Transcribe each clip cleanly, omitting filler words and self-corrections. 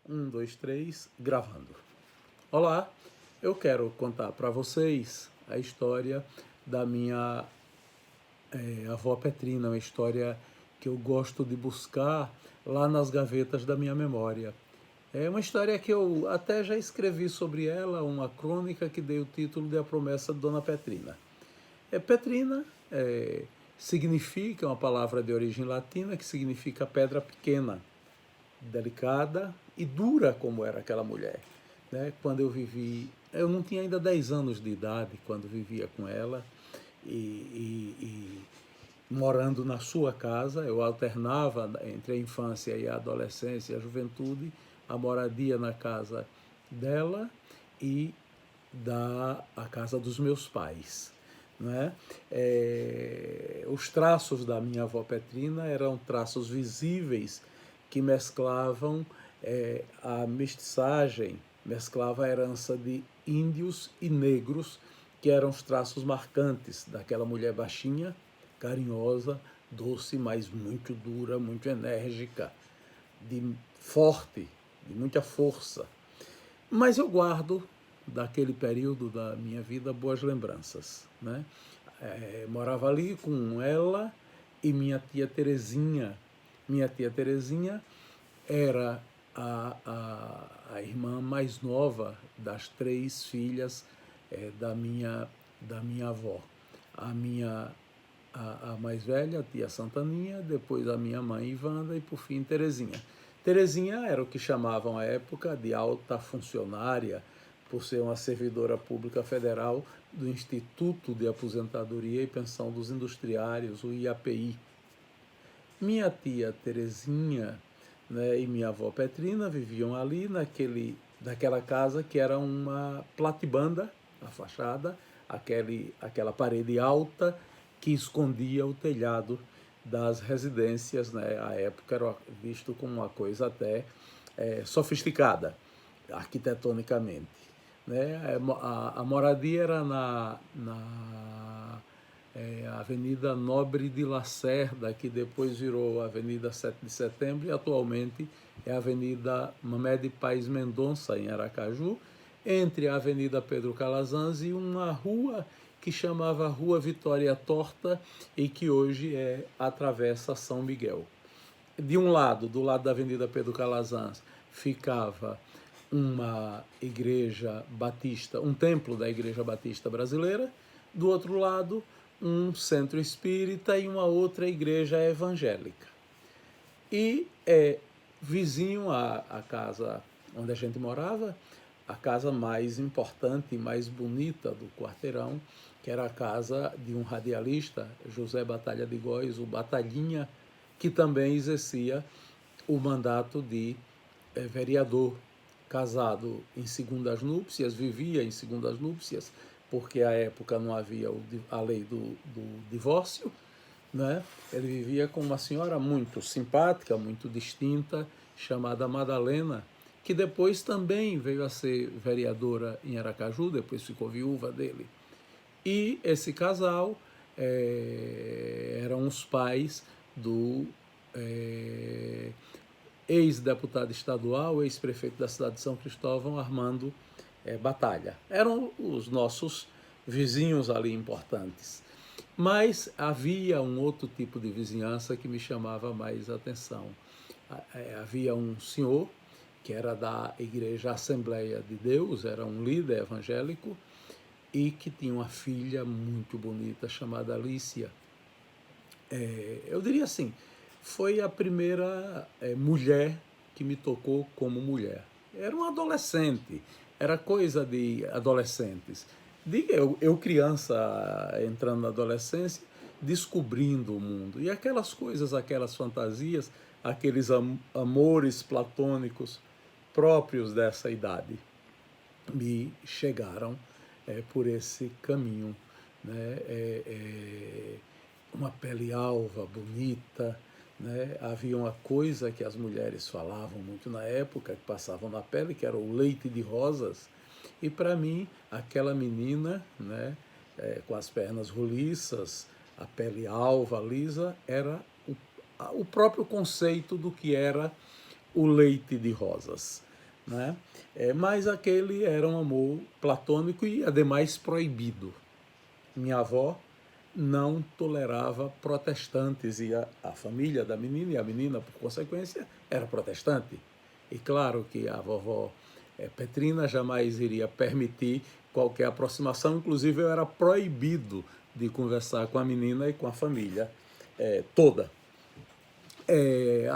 Um, dois, três, gravando. Olá, eu quero contar para vocês a história da minha avó Petrina, uma história que eu gosto de buscar lá nas gavetas da minha memória. É uma história que eu até já escrevi sobre ela, uma crônica que dei o título de A Promessa de Dona Petrina. Petrina significa uma palavra de origem latina que significa pedra pequena, delicada e dura como era aquela mulher. Né? Quando eu não tinha ainda 10 anos de idade quando vivia com ela e morando na sua casa, eu alternava entre a infância e a adolescência e a juventude, a moradia na casa dela e a casa dos meus pais. Né? Os traços da minha avó Petrina eram traços visíveis que mesclavam a mestiçagem, mesclava a herança de índios e negros, que eram os traços marcantes daquela mulher baixinha, carinhosa, doce, mas muito dura, muito enérgica, forte, de muita força. Mas eu guardo daquele período da minha vida boas lembranças. Né? Morava ali com ela e minha tia Terezinha. Minha tia Terezinha era a irmã mais nova das 3 filhas da minha avó. A mais velha, a tia Santaninha, depois a minha mãe Ivanda e por fim Terezinha. Terezinha era o que chamavam à época de alta funcionária, por ser uma servidora pública federal do Instituto de Aposentadoria e Pensão dos Industriários, o IAPI. Minha tia Terezinha, né, e minha avó Petrina viviam ali naquela casa que era uma platibanda, a fachada, aquela parede alta que escondia o telhado das residências. Né? À época era visto como uma coisa até sofisticada, arquitetonicamente. Né? A moradia era na Avenida Nobre de Lacerda, que depois virou Avenida 7 de Setembro e atualmente é a Avenida Mamed Paz Mendonça, em Aracaju, entre a Avenida Pedro Calazans e uma rua que chamava Rua Vitória Torta e que hoje a Travessa São Miguel. De um lado, do lado da Avenida Pedro Calazans, ficava uma igreja batista, um templo da Igreja Batista Brasileira. Do outro lado, um centro espírita e uma outra igreja evangélica. E vizinho à casa onde a gente morava, a casa mais importante e mais bonita do quarteirão, que era a casa de um radialista, José Batalha de Góes, o Batalhinha, que também exercia o mandato de vereador, casado em segundas núpcias, vivia em segundas núpcias, porque à época não havia a lei do divórcio. Né? Ele vivia com uma senhora muito simpática, muito distinta, chamada Madalena, que depois também veio a ser vereadora em Aracaju, depois ficou viúva dele. E esse casal eram os pais do ex-deputado estadual, ex-prefeito da cidade de São Cristóvão, Armando Batalha. Eram os nossos vizinhos ali importantes. Mas havia um outro tipo de vizinhança que me chamava mais atenção. Havia um senhor que era da Igreja Assembleia de Deus, era um líder evangélico, e que tinha uma filha muito bonita chamada Alicia. Eu diria assim, foi a primeira mulher que me tocou como mulher. Era uma adolescente, era coisa de adolescentes. Eu criança, entrando na adolescência, descobrindo o mundo. E aquelas coisas, aquelas fantasias, aqueles amores platônicos próprios dessa idade me chegaram por esse caminho. Né? Uma pele alva, bonita. Né? Havia uma coisa que as mulheres falavam muito na época, que passavam na pele, que era o leite de rosas. E para mim, aquela menina, né, com as pernas roliças, a pele alva, lisa, era o próprio conceito do que era o leite de rosas. né? Mas aquele era um amor platônico e, ademais, proibido. Minha avó não tolerava protestantes e a família da menina e a menina, por consequência, era protestante. E claro que a vovó Petrina jamais iria permitir qualquer aproximação, inclusive eu era proibido de conversar com a menina e com a família toda.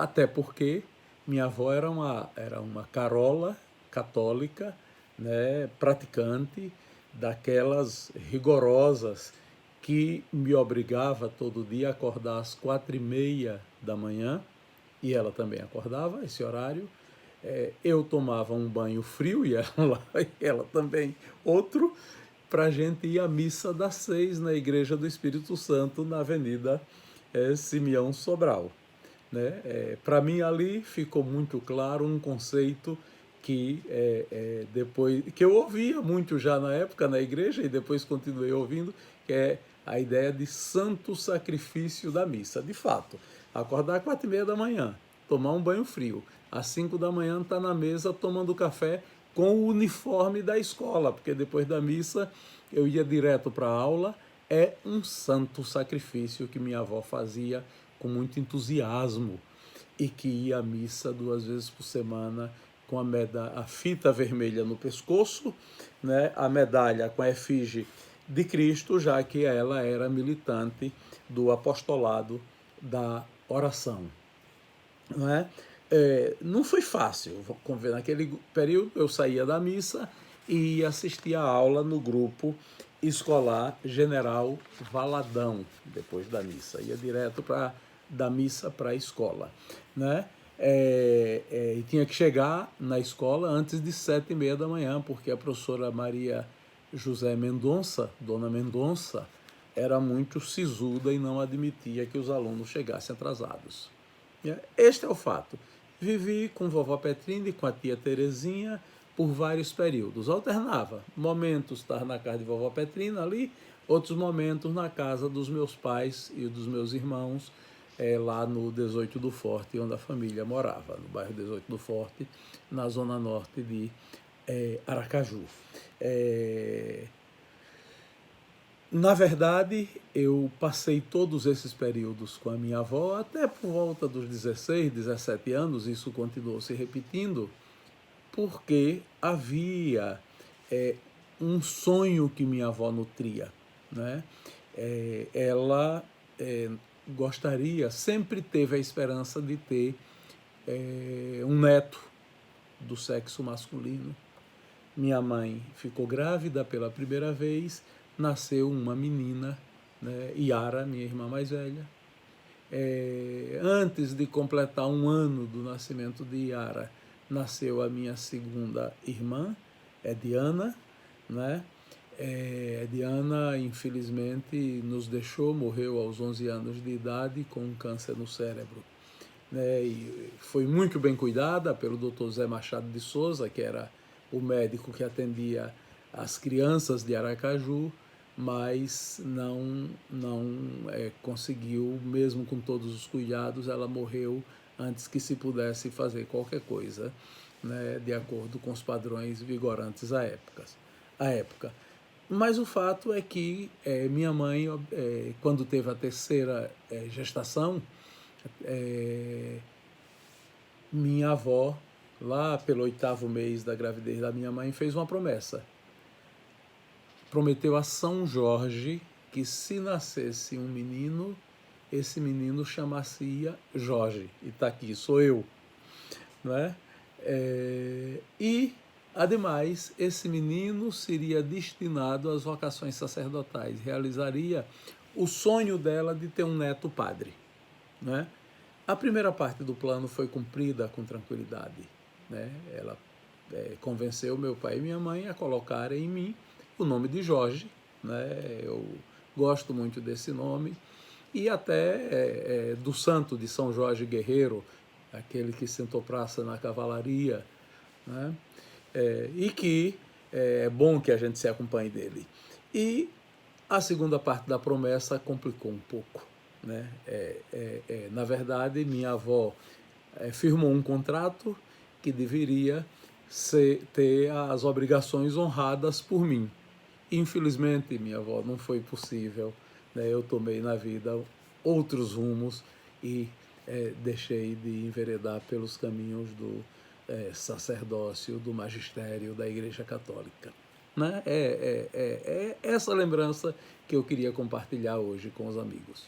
Até porque minha avó era uma carola católica, né, praticante, daquelas rigorosas que me obrigava todo dia a acordar às 4h30 da manhã, e ela também acordava esse horário. Eu tomava um banho frio e ela também outro, para a gente ir à missa das 6 na Igreja do Espírito Santo, na Avenida Simeão Sobral. Né? Para mim ali ficou muito claro um conceito que depois que eu ouvia muito já na época na igreja e depois continuei ouvindo, que é a ideia de santo sacrifício da missa. De fato, acordar às 4h30 da manhã, tomar um banho frio, às 5 da manhã estar na mesa tomando café com o uniforme da escola, porque depois da missa eu ia direto para a aula. É um santo sacrifício que minha avó fazia com muito entusiasmo e que ia à missa 2 vezes por semana com a fita vermelha no pescoço, né, a medalha com a efígie de Cristo, já que ela era militante do apostolado da oração. Não é? Não foi fácil. Naquele período eu saía da missa e assistia a aula no grupo escolar General Valadão, depois da missa. Ia direto da missa para a escola. Né? E tinha que chegar na escola antes de 7h30 da manhã, porque a professora Maria José Mendonça, Dona Mendonça, era muito sisuda e não admitia que os alunos chegassem atrasados. Este é o fato. Vivi com vovó Petrina e com a tia Terezinha por vários períodos. Alternava. Momentos estar na casa de vovó Petrina ali, outros momentos na casa dos meus pais e dos meus irmãos, lá no 18 do Forte, onde a família morava, no bairro 18 do Forte, na zona norte de Aracaju. Na verdade, eu passei todos esses períodos com a minha avó, até por volta dos 16, 17 anos, isso continuou se repetindo, porque havia um sonho que minha avó nutria. Né? Ela gostaria, sempre teve a esperança de ter um neto do sexo masculino. Minha mãe ficou grávida pela primeira vez, nasceu uma menina, né, Yara, minha irmã mais velha. Antes de completar 1 ano do nascimento de Yara, nasceu a minha segunda irmã, Diana. Né? Diana, infelizmente, nos deixou, morreu aos 11 anos de idade com um câncer no cérebro. Né? E foi muito bem cuidada pelo Dr. Zé Machado de Souza, que era o médico que atendia as crianças de Aracaju, mas não conseguiu, mesmo com todos os cuidados, ela morreu antes que se pudesse fazer qualquer coisa, né, de acordo com os padrões vigorantes à época. Mas o fato é que minha mãe, quando teve a terceira gestação, minha avó, lá pelo 8º mês da gravidez da minha mãe, fez uma promessa. Prometeu a São Jorge que se nascesse um menino, esse menino chamasse Jorge. E está aqui, sou eu. Né? E, ademais, esse menino seria destinado às vocações sacerdotais, realizaria o sonho dela de ter um neto padre. Né? A primeira parte do plano foi cumprida com tranquilidade. Né? Ela convenceu meu pai e minha mãe a colocarem em mim o nome de Jorge. Né? Eu gosto muito desse nome. E até do santo de São Jorge Guerreiro, aquele que sentou praça na cavalaria. Né? E que é bom que a gente se acompanhe dele. E a segunda parte da promessa complicou um pouco. Né? Na verdade, minha avó firmou um contrato que deveria ter as obrigações honradas por mim. Infelizmente, minha avó, não foi possível, né? Eu tomei na vida outros rumos e deixei de enveredar pelos caminhos do sacerdócio, do magistério da Igreja Católica. Né? É essa lembrança que eu queria compartilhar hoje com os amigos.